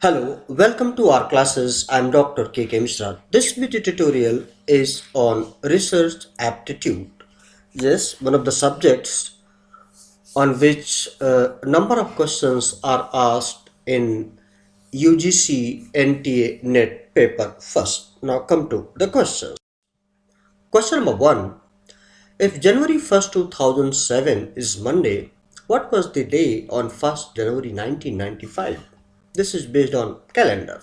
Hello, welcome to our classes. I'm Dr. K. Mishra. This video tutorial is on research aptitude. Yes, one of the subjects on which a number of questions are asked in UGC NTA net paper first. Now come to the questions. Question number 1. If January 1st, 2007 is Monday, what was the day on 1st January 1995? This is based on calendar.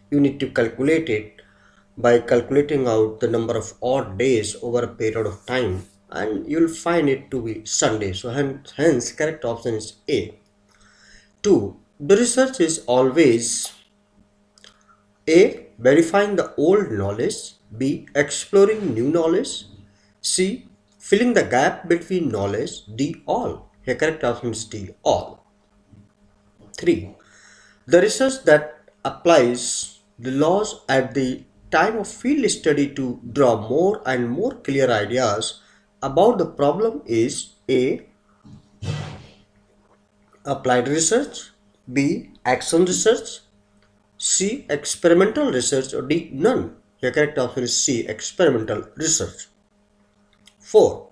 You need to calculate it by calculating out the number of odd days over a period of time, and you'll find it to be Sunday. So hence correct option is A. 2. The research is always A. Verifying the old knowledge, B. Exploring new knowledge, C. Filling the gap between knowledge, D. All. Here correct option is D. All. 3. The research that applies the laws at the time of field study to draw more and more clear ideas about the problem is A. Applied research, B. Action research, C. Experimental research, or D. None. Your correct option is C. Experimental research. 4.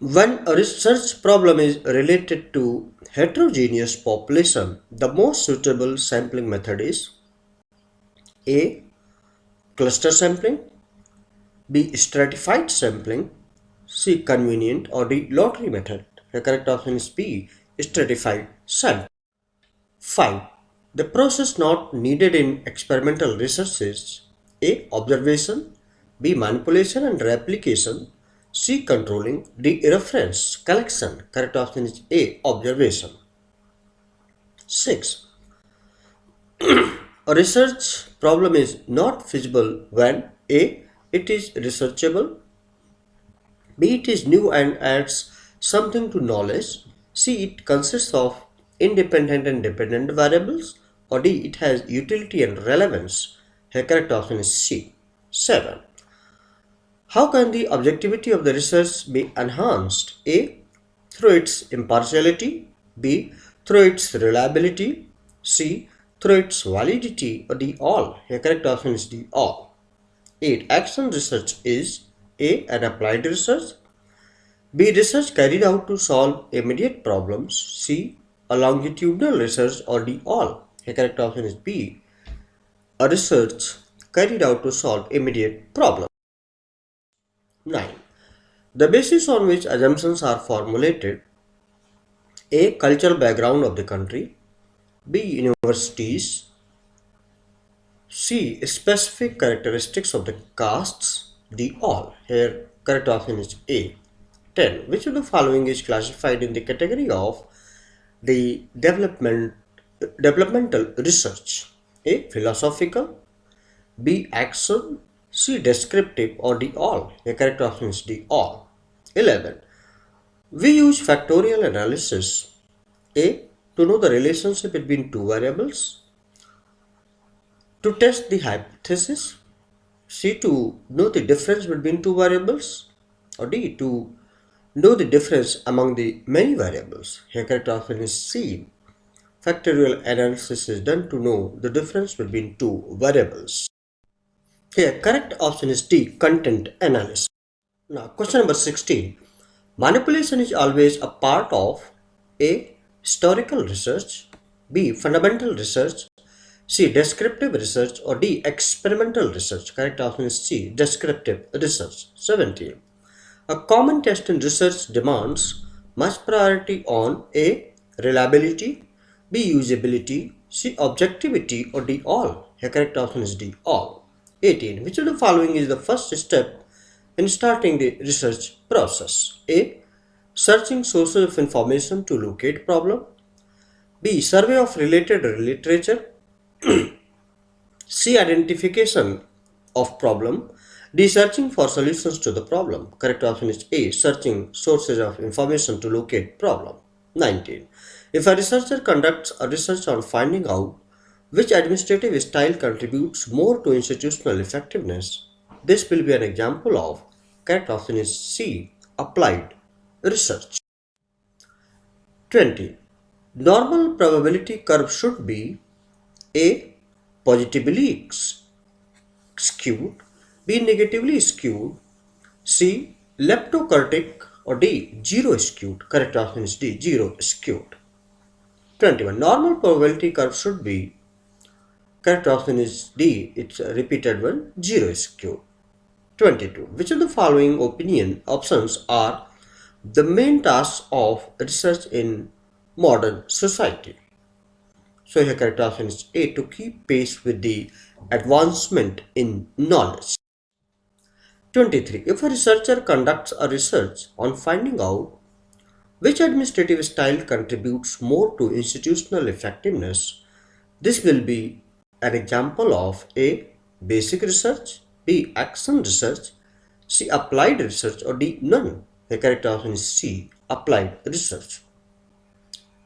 When a research problem is related to heterogeneous population, the most suitable sampling method is A. Cluster sampling, B. Stratified sampling, C. Convenient, or D. Lottery method. The correct option is B. Stratified sampling. 5. The process not needed in experimental research is A. Observation, B. Manipulation and replication, C. Controlling, D. Reference collection. Correct option is A. Observation. 6. A research problem is not feasible when A. It is researchable, B. It is new and adds something to knowledge, C. It consists of independent and dependent variables, or D. It has utility and relevance. Here correct option is C. 7. How can the objectivity of the research be enhanced? A. Through its impartiality, B. Through its reliability, C. Through its validity, or D. All. Here correct option is D. All. 8. Action research is A. An applied research, B. Research carried out to solve immediate problems, C. A longitudinal research, or D. All. The correct option is B. A research carried out to solve immediate problems. 9. The basis on which assumptions are formulated: A. Cultural background of the country, B. Universities, C. Specific characteristics of the castes, D. All. Here correct option is A. 10. Which of the following is classified in the category of the developmental research? A. Philosophical, B. Action, C. Descriptive, or D. All. The correct option is D. All. 11. We use factorial analysis: A. To know the relationship between two variables, to test the hypothesis, C. To know the difference between two variables, or D. To know the difference among the many variables. Here correct option is C. Factorial analysis is done to know the difference between two variables. Here correct option is D. Content analysis. Now question number 16. Manipulation is always a part of A. Historical research, B. Fundamental research, C. Descriptive research, or D. Experimental research. Correct option is C. Descriptive research. 17. A common test in research demands much priority on A. Reliability, B. Usability, C. Objectivity, or D. All. The correct option is D. All. 18. Which of the following is the first step in starting the research process? A. Searching sources of information to locate problem, B. Survey of related literature, C. Identification of problem, D. Searching for solutions to the problem. Correct option is A. Searching sources of information to locate problem. 19. If a researcher conducts a research on finding out which administrative style contributes more to institutional effectiveness, this will be an example of, correct option is C. Applied research. 20. Normal probability curve should be A. Positively skewed, B. Negatively skewed, C. Leptokurtic, or D. Zero skewed. Correct option is D. Zero skewed. 21. Normal probability curve should be. Correct option is D. It's a repeated one. Zero skewed. 22. Which of the following options are the main tasks of research in modern society? So here correct option is A. To keep pace with the advancement in knowledge. 23. If a researcher conducts a research on finding out which administrative style contributes more to institutional effectiveness, this will be an example of A. Basic research, B. Action research, C. Applied research, or D. None. The correct option is C. Applied research.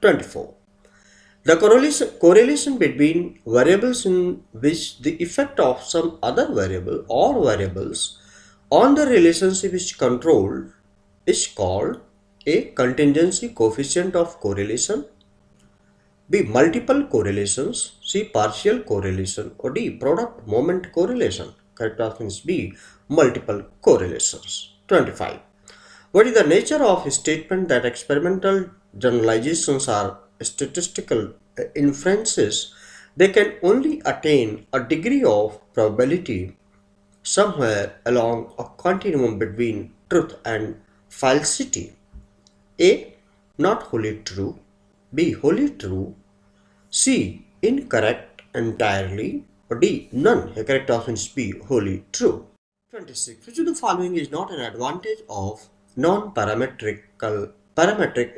24. The correlation between variables in which the effect of some other variable or variables on the relationship is controlled is called A. Contingency coefficient of correlation, B. Multiple correlations, C. Partial correlation, or D. Product moment correlation. Correct option is B. Multiple correlations. 25. What is the nature of a statement that experimental generalizations are statistical inferences? They can only attain a degree of probability somewhere along a continuum between truth and falsity. A. Not wholly true, B. Wholly true, C. Incorrect entirely, or D. None. The correct option is B. Wholly true. 26. Which of the following is not an advantage of parametric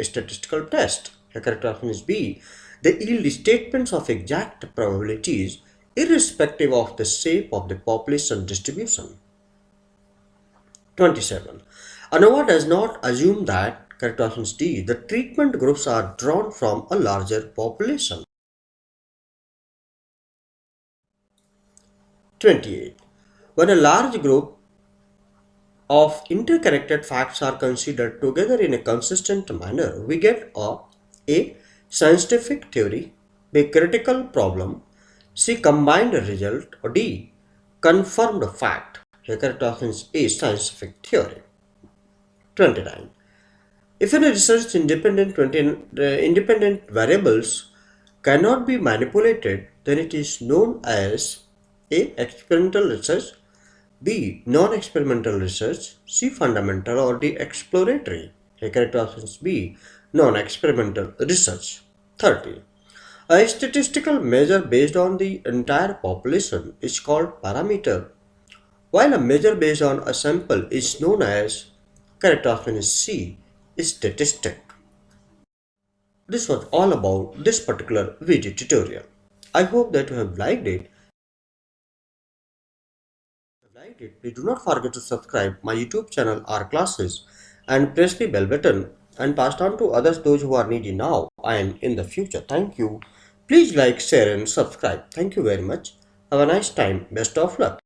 statistical test? The correct option is B. They yield statements of exact probabilities irrespective of the shape of the population distribution. 27. ANOVA does not assume that, correct option is D, the treatment groups are drawn from a larger population. 28. When a large group of interconnected facts are considered together in a consistent manner, we get A. Scientific theory, B. Critical problem, C. Combined result, or D. Confirmed fact. The correct option is A. Scientific theory. 29. If in a research independent variables cannot be manipulated, then it is known as A. Experimental research, B. Non-experimental research, C. Fundamental, or D. Exploratory. The correct option is B. Non-experimental research. 30. A statistical measure based on the entire population is called parameter, while a measure based on a sample is known as, correct option is C, statistic. This was all about this particular video tutorial. I hope that you have liked it. Please do not forget to subscribe my YouTube channel AAR Classes and press the bell button and pass on to others those who are needy now and in the future. Thank you. Please like, share and subscribe. Thank you very much. Have a nice time. Best of luck.